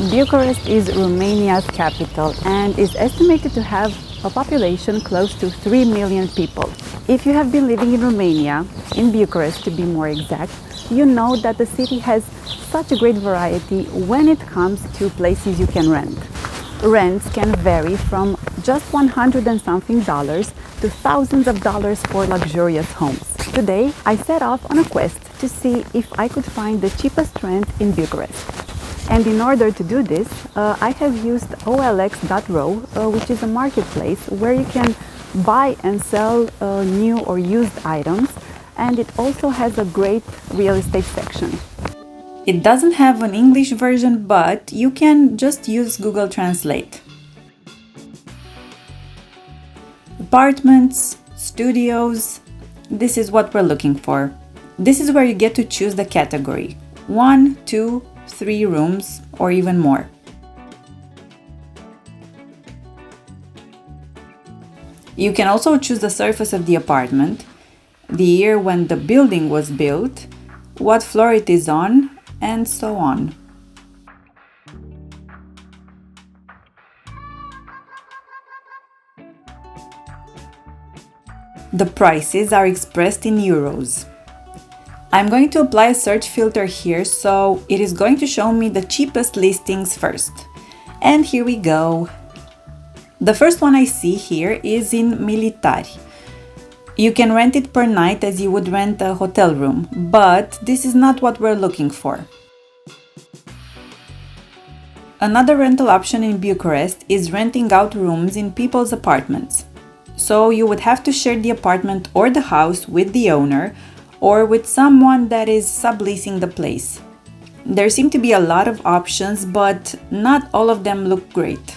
Bucharest is Romania's capital and is estimated to have a population close to 3 million people. If you have been living in Romania, in Bucharest to be more exact, you know that the city has such a great variety when it comes to places you can rent. Rents can vary from just $100 and something to thousands of dollars for luxurious homes. Today, I set off on a quest to see if I could find the cheapest rent in Bucharest. And in order to do this, I have used olx.ro, which is a marketplace where you can buy and sell new or used items, and it also has a great real estate section. It doesn't have an English version, but you can just use Google Translate. Apartments, studios, this is what we're looking for. This is where you get to choose the category: 1, 2, 3 rooms, or even more. You can also choose the surface of the apartment, the year when the building was built, what floor it is on, and so on. The prices are expressed in euros. I'm going to apply a search filter here, so it is going to show me the cheapest listings first. And here we go. The first one I see here is in Militari. You can rent it per night as you would rent a hotel room, but this is not what we're looking for. Another rental option in Bucharest is renting out rooms in people's apartments. So you would have to share the apartment or the house with the owner or with someone that is subleasing the place. There seem to be a lot of options, but not all of them look great.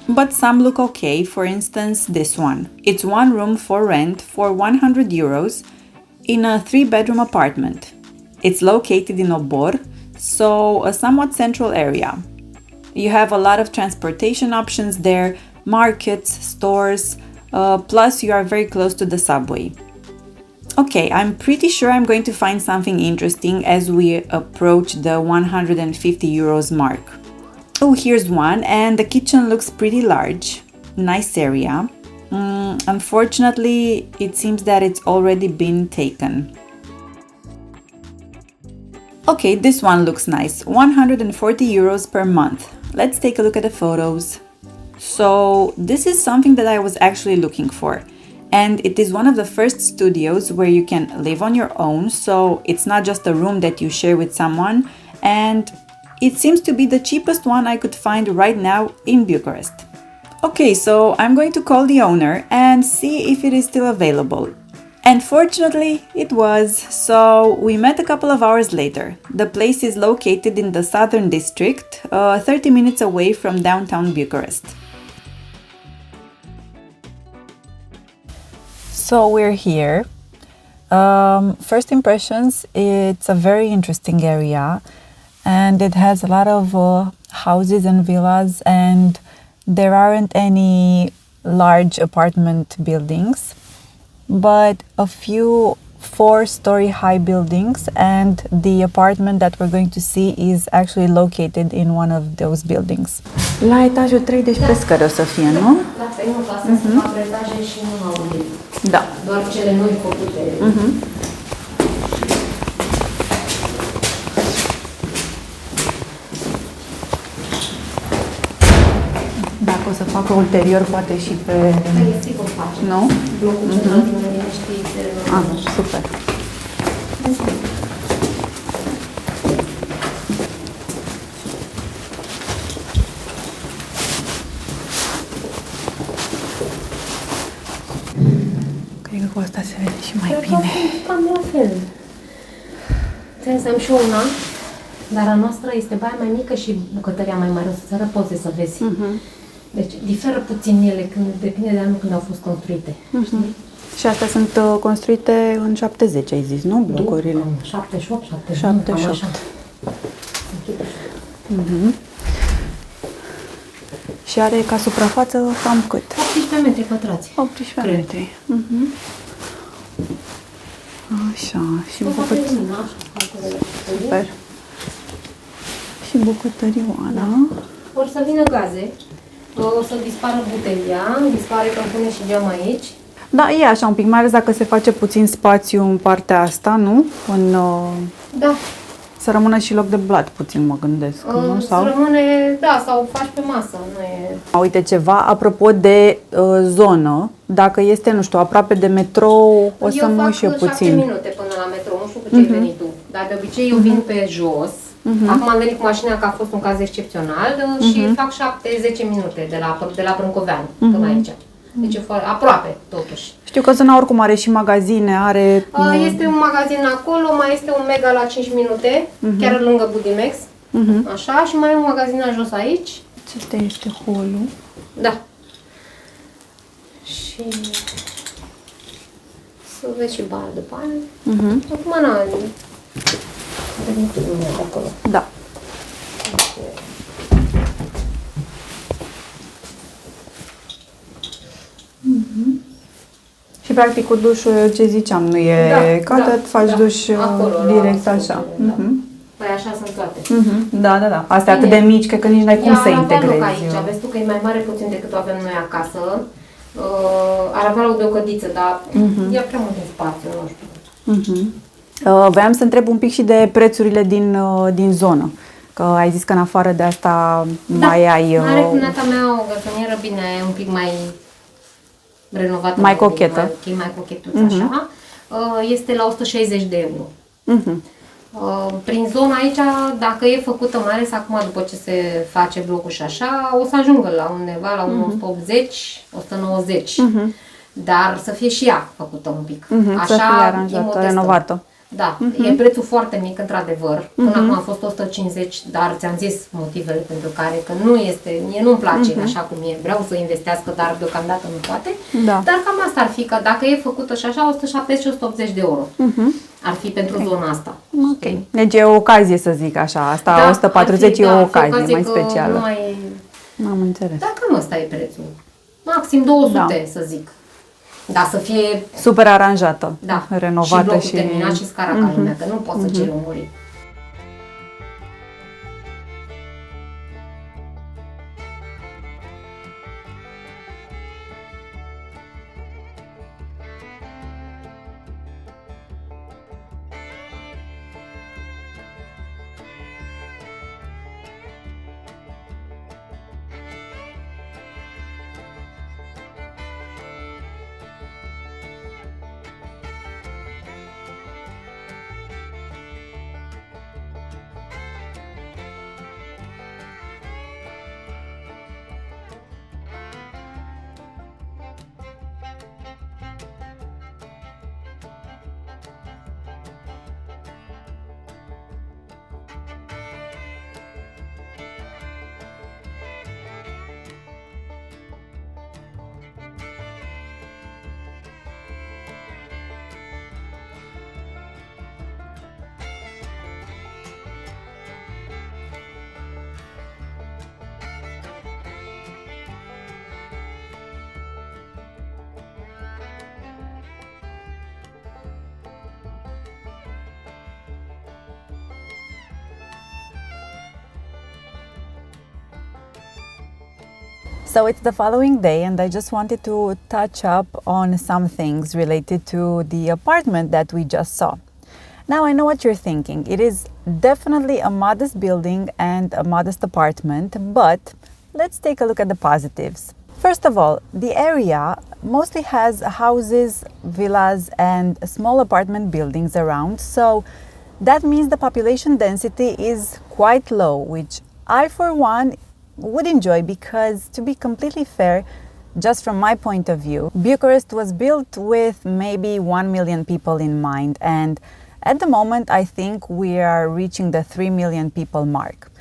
But some look okay, for instance this one. It's one room for rent for 100 euros in a 3-bedroom apartment. It's located in Obor, so a somewhat central area. You have a lot of transportation options there, markets, stores, plus you are very close to the subway. Okay, I'm pretty sure I'm going to find something interesting as we approach the 150 euros mark. Oh, here's one, and the kitchen looks pretty large. Nice area. Unfortunately, it seems that it's already been taken. Okay, this one looks nice. 140 euros per month. Let's take a look at the photos. So this is something that I was actually looking for, and it is one of the first studios where you can live on your own, so it's not just a room that you share with someone, and it seems to be the cheapest one I could find right now in Bucharest. Okay, so I'm going to call the owner and see if it is still available. And fortunately, it was, so we met a couple of hours later. The place is located in the southern district, 30 minutes away from downtown Bucharest. So we're here. First impressions, it's a very interesting area and it has a lot of houses and villas, and there aren't any large apartment buildings, but a few 4-story high buildings, and the apartment that we're going to see is actually located in one of those buildings. La etajul 3, deci pe scări o să fie, nu? La primul clasă sunt 4 etaje și nu au lift. Da. Doar cele noi făcute. Dacă o să facă ulterior, poate și pe... Electric o face. Nu? Blocul celălalt nu știi. Super. Cred că cu asta se vede și mai bine. Cam la fel. Trebuie să am și una, dar a noastră este baia mai mică și bucătăria mai mare. O să-ți arăt poze să vezi. Deci diferă puțin ele, când depinde de anul când au fost construite. Și astea sunt construite în 70, ai zis, nu? Blocurile? 78, 79, Și are ca suprafață cam cât? 18 metri pătrați. 18 metri. Așa, și Super. Super. Și și bucătărioana. O să vină gaze, o să dispară butelia, dispare că pune și geam aici. Da, e așa un pic, mai ales dacă se face puțin spațiu în partea asta, nu? Da. Să rămână și loc de blat puțin, mă gândesc, nu? Sau? Să rămâne, da, sau faci pe masă, nu e... Uite ceva, apropo de zonă, dacă este, nu știu, aproape de metrou, o să mă și eu puțin. Eu fac 7 minute până la metrou, nu știu cu ce ai venit tu, dar de obicei eu vin pe jos. Acum am venit cu mașina că a fost un caz excepțional și fac 7-10 minute de la Brâncoveanu până aici. Deci e aproape, totuși. Știu că zona oricum are și magazine, are... Este un magazin acolo, mai este un Mega la 5 minute, chiar lângă Budimex, așa, și mai e un magazin la jos aici. Ce este holul? Da. Și... să vezi și bar după aia. Acum, n-am... de acolo. Da. Și practic cu dușul, ce ziceam, nu e catet, faci duș acolo, direct așa. Păi așa sunt toate. Da. Astea atât de mici, cred că nici n-ai cum să integrezi. Aici, vezi tu că e mai mare puțin decât o avem noi acasă. Ar avea loc de o cădiță, dar e prea mult în spațiu, nu știu. Voiam să întreb un pic și de prețurile din zonă. Că ai zis că în afară de asta mai ai... Are cumnata mea o garsonieră bine, un pic mai renovată. Mai cochetă. Mai cochetuță, așa. Este la 160 de euro. Prin zona aici, dacă e făcută mai ales acum după ce se face blocul și așa, o să ajungă la undeva la 180, 190. Dar să fie și ea făcută un pic. Așa, să fie aranjată, renovată. Da, e prețul foarte mic, într-adevăr. Până acum a fost 150, dar ți-am zis motivele pentru care, că nu este, mie nu-mi place așa cum e. Vreau să investească, dar deocamdată nu poate. Da. Dar cam asta ar fi, că dacă e făcută și așa, 170-180 de euro ar fi pentru zona asta. Ok. Deci e o ocazie, să zic așa. Asta 140 e o ocazie mai specială. Am înțeles. Dar cam ăsta e prețul. Maxim 200, să zic. Da, să fie... super aranjată, renovată și terminat și scara ca lumea, că nu poți să ceri omori. So it's the following day and I just wanted to touch up on some things related to the apartment that we just saw. Now I know what you're thinking. It is definitely a modest building and a modest apartment, but let's take a look at the positives. First of all, the area mostly has houses, villas and small apartment buildings around, so that means the population density is quite low, which I for one would enjoy because, to be completely fair, just from my point of view, Bucharest was built with maybe 1 million people in mind, and at the moment I think we are reaching the 3 million people mark.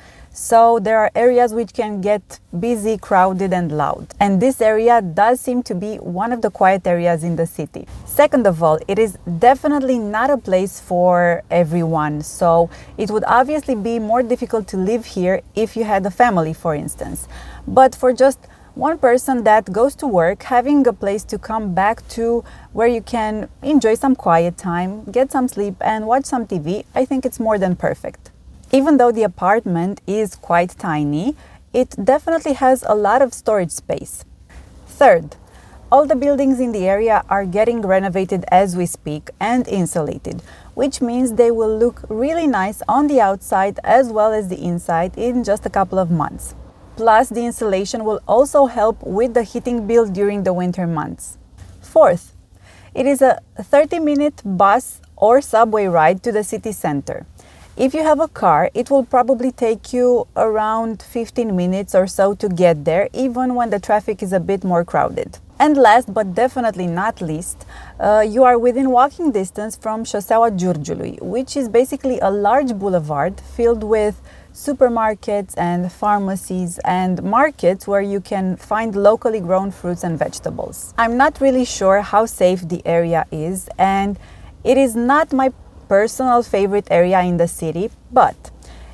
So there are areas which can get busy, crowded and loud. And this area does seem to be one of the quiet areas in the city. Second of all, it is definitely not a place for everyone. So it would obviously be more difficult to live here if you had a family, for instance. But for just one person that goes to work, having a place to come back to where you can enjoy some quiet time, get some sleep and watch some TV, I think it's more than perfect. Even though the apartment is quite tiny, it definitely has a lot of storage space. Third, all the buildings in the area are getting renovated as we speak and insulated, which means they will look really nice on the outside as well as the inside in just a couple of months. Plus, the insulation will also help with the heating bill during the winter months. Fourth, it is a 30-minute bus or subway ride to the city center. If you have a car, it will probably take you around 15 minutes or so to get there, even when the traffic is a bit more crowded. And last but definitely not least, you are within walking distance from Șoseaua Giurgiului, which is basically a large boulevard filled with supermarkets and pharmacies and markets where you can find locally grown fruits and vegetables. I'm not really sure how safe the area is, and it is not my personal favorite area in the city, but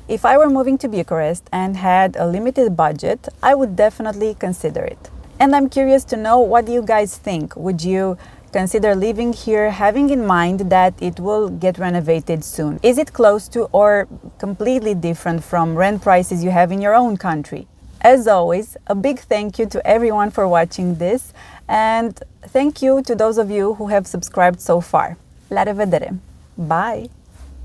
if I were moving to Bucharest and had a limited budget, I would definitely consider it. And I'm curious to know, what do you guys think? Would you consider living here, having in mind that it will get renovated soon? Is it close to or completely different from rent prices you have in your own country? As always, a big thank you to everyone for watching this, and thank you to those of you who have subscribed so far. La revedere! Bye!